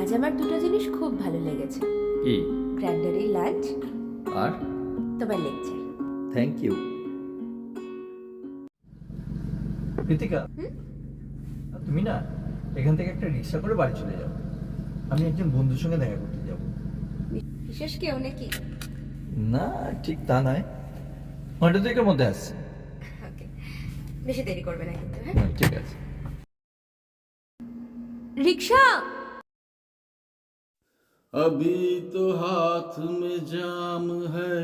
আজ আমার দুটো জিনিস খুব ভালো লেগেছে। কি? গ্র্যান্ডারি লাঞ্চ আর তোমার লেকচার। Thank you. ঋতিকা, তুমি না এখান থেকে একটা রিক্সা করে বাড়ি চলে যাও। আমি একজন বন্ধুর সঙ্গে দেখা করতে যাব। বিশেষ কেউ নাকি? না, ঠিক তা নয়, ঘন্টা দুয়েকের মধ্যে আসছে। ওকে, বেশি দেরি করবে না কিন্তু। হ্যাঁ, ঠিক আছে। রিক্সা। अभी तो हाथ में जाम है,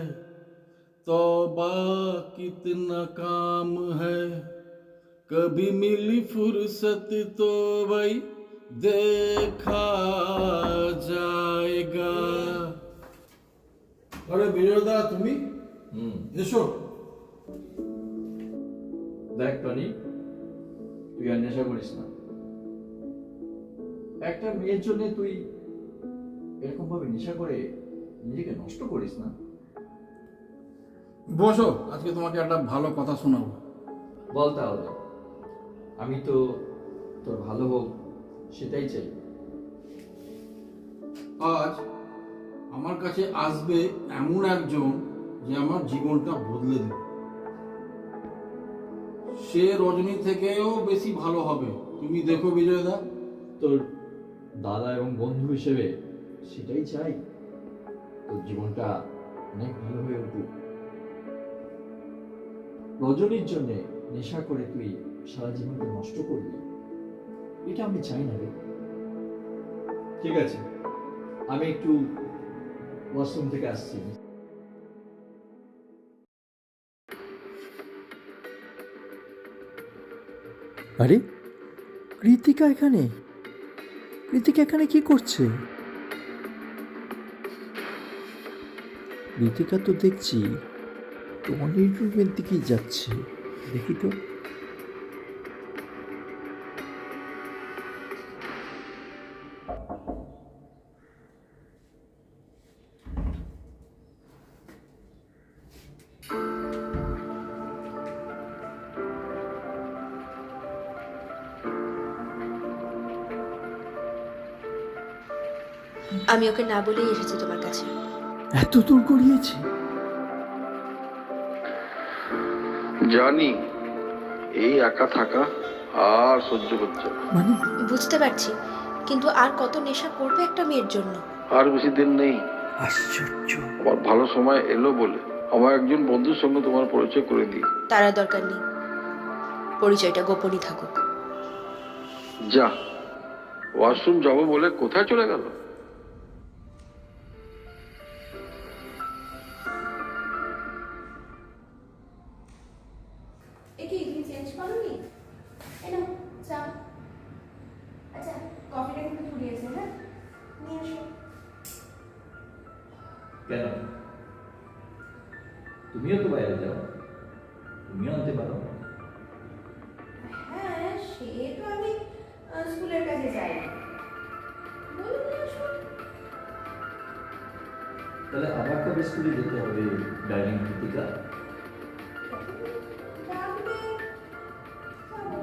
तौबा कितना काम है, कभी मिली फुर्सत तो वही देखा जाएगा। अरे বিজয়দা, তুমি এসো। দেখ টনি, তুই আর নেশা করিস না। একটা মেয়ের জন্য তুই এরকম ভাবে নেশা করে নিজেকে নষ্ট করিস না। বসো, আজকে তোমাকে একটা ভালো কথা শোনাবো। বল তাহলে। আমি তো তোর ভালো হোক সেটাই চাই। আজ আমার কাছে আসবে এমন একজন যে আমার জীবনটা বদলে দেবে। সে রজনী থেকেও বেশি ভালো হবে, তুমি দেখো বিজয়দা। তোর দাদা এবং বন্ধু হিসেবে সেটাই চাই, তোর জীবনটা অনেক ভালো হয়ে উঠুক। রজনীর জন্য নেশা করে তুই সারা জীবনটা নষ্ট করবি, এটা আমি চাই না রে। ঠিক আছে, আমি একটু ওয়াশরুম থেকে আসছি। আরে, কৃতিকা এখানে? কৃতিকা এখানে কি করছে? কৃতিকা তো দেখছি টনির রুমের দিকেই যাচ্ছে, দেখি তো। আমি ওকে না বলেই এসেছি তোমার কাছে। এত দূর গড়িয়েছে? জানি এই একা থাকা আর সহ্য করছে না। মানে বুঝতে পারছি, কিন্তু আর কত নেশা করবে একটা মেয়ের জন্য? আর বেশি দিন নেই। আশ্চর্য। আমার ভালো সময় এলো বলে আমার একজন বন্ধুর সঙ্গে তোমার পরিচয় করে দিই। তার আর দরকার নেই, পরিচয়টা গোপনই থাকুক। যা, ওয়াশরুম যাবো বলে কোথায় চলে গেল? একি তুমি চেঞ্জ করোনি? এনো চা। আচ্ছা, কফিটা কিন্তু ফুরিয়েছে। হ্যাঁ, নিয়ে এসো। কেন? তুমিও তো বাইরে যাও, তুমিও আনতে পারো। হ্যাঁ, সে তো আমি স্কুলের কাছে যাই না। বলো নিয়ে এসো। তাহলে আবার কবে স্কুলে যেতে হবে ডার্লিং কৃতিকা? ডাকবে, যাবো।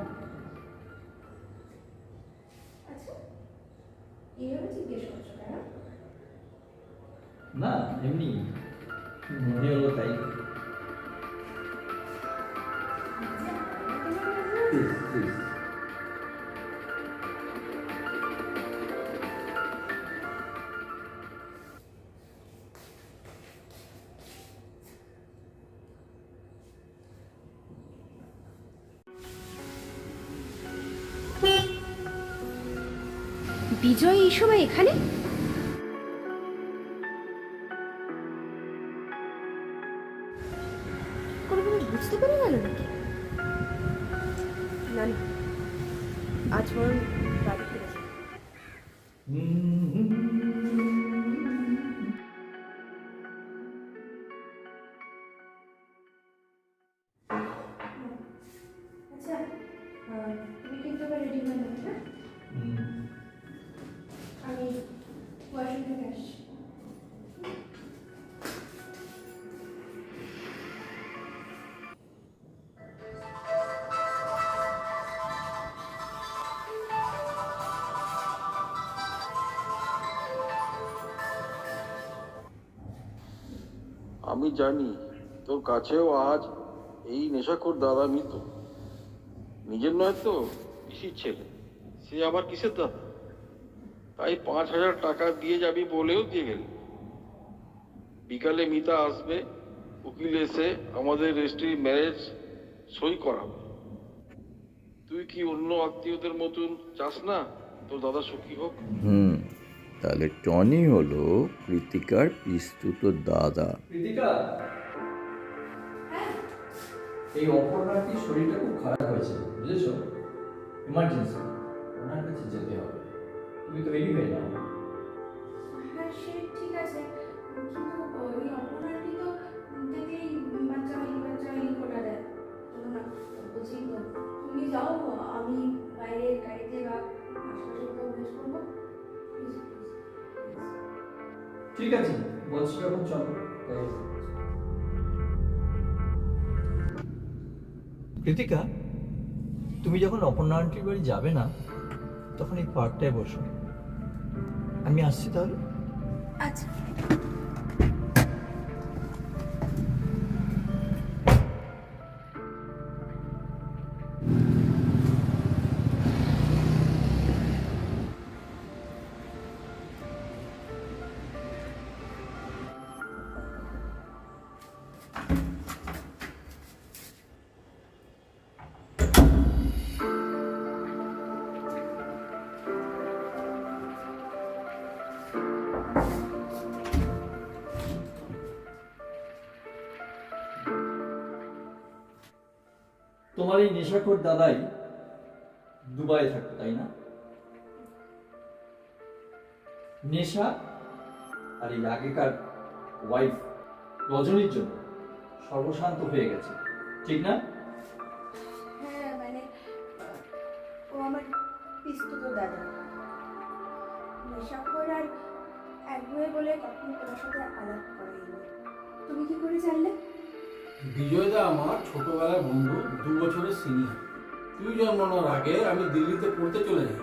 আচ্ছা, এভাবে জিজ্ঞেস করছো কেন? না, এমনি মনে হলো তাই। Please please. বিজয় এই সময় এখানে? কোনোভাবে বুঝতে পেরে গেল নাকি? না না, আজ বরং বাড়ি ফিরে যাই। আচ্ছা, তুমি কিন্তু এবার রেডি হয়ে নাও। হ্যাঁ, আমি ওয়াশরুম থেকে আসছি। আমি জানি তোর কাছেও আজ এই নেশাখোর দাদা মৃত। নিজের নয় তো, পিসির ছেলে, সে আবার কিসের দাদা? তাই 5,000 টাকা দিয়ে যাবি বলেও দিয়ে গেল। বিকালে মিতা আসবে, উকিল এসে আমাদের রেজিস্ট্রি ম্যারেজ সই করাবে। তুই কি অন্য আত্মীয়দের মতন চাস না তোর দাদা সুখী হোক? তাহলে টনি হলো কৃতিকার পিস্তুত দাদা। কৃতিকা, হ্যাঁ এই অপর্ণাটির শরীরটা খুব খারাপ হয়েছে, বুঝেছো? ইমার্জেন্সি, ওনার কাছে যেতে হবে। তুমি তো রেডি হয়ে নাও। হ্যাঁ সে ঠিক আছে, কিন্তু ওই অপরাধী তো দেখলেই বাচ্চা হয়নি করে দেয়। শোনো না, বলছি তুমি যাও, আমি বাইরে গাড়িতে বা আশেপাশে কোথাও ওয়েট করবো। প্লিজ ঠিক আছে, বলছি যখন চলো। কৃতিকা, তুমি যখন অপর্ণা আন্টির বাড়ি যাবে না, তখন এই পার্কটায় বসো। আমি আসছি তাহলে। আচ্ছা। তোমার এই নেশাখোর দাদাই দুবাইয়ে থাকতো, তাই না? নেশা আর এই আগেকার ওয়াইফ রজনীর জন্য সর্বশান্ত হয়ে গেছে, ঠিক না? হ্যাঁ মানে ও আমার পিস্তুত দাদা। নেশাখোর আর একগুঁয়ে বলে কখনো তোমার সাথে আলাপ করাইনি। তুমি কি করে জানলে? বিজয়দা আমার ছোটবেলার বন্ধু, 2 বছরের সিনিয়র। তুই জন্মানোর আগে আমি দিল্লিতে পড়তে চলে যাই,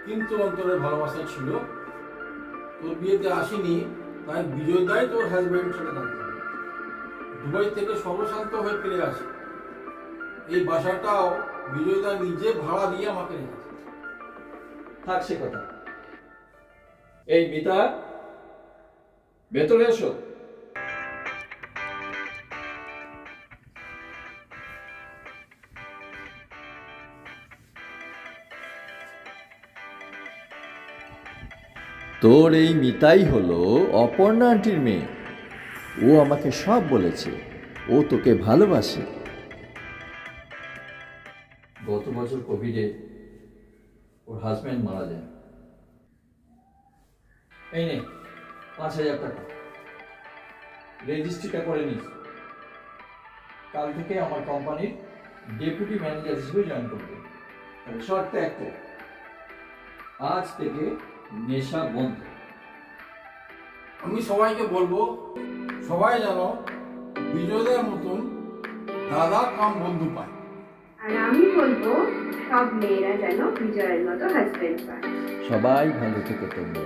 কিন্তু অন্তরের ভালোবাসা ছিল। তোর বিয়েতে আসিনি, তাই বিজয়দাই তোর হাজব্যান্ড সেটা জানতে হবে। দুবাই থেকে সর্বশান্ত হয়ে ফিরে আসে। এই বাসাটাও বিজয়দা নিজে ভাড়া দিয়ে আমাকে রেখেছে। থাক সে কথা। এই মিতা, ভেতরে এসো। তোর এই মিতাই হলো অপর্ণা আন্টির মেয়ে। ও আমাকে সব বলেছে, ও তোকে ভালোবাসে। গত বছর কোভিডে ওর হাজব্যান্ড মারা যায়। এই নে 5,000 টাকা, রেজিস্ট্রিটা করে নিস। কাল থেকে আমার কোম্পানির ডেপুটি ম্যানেজার হিসেবে জয়েন করবে। শর্ত একটা, আজ থেকে নেশা বন্ধ। আমি সবাইকে বলবো, সবাই যেন বিজয়দার মতন দাদা কাম বন্ধু পায়। আর আমি বলবো সব মেয়েরা যেন বিজয়ের মতো হাজবেন্ড পায়। সবাই ভালো থেকো তোমরা।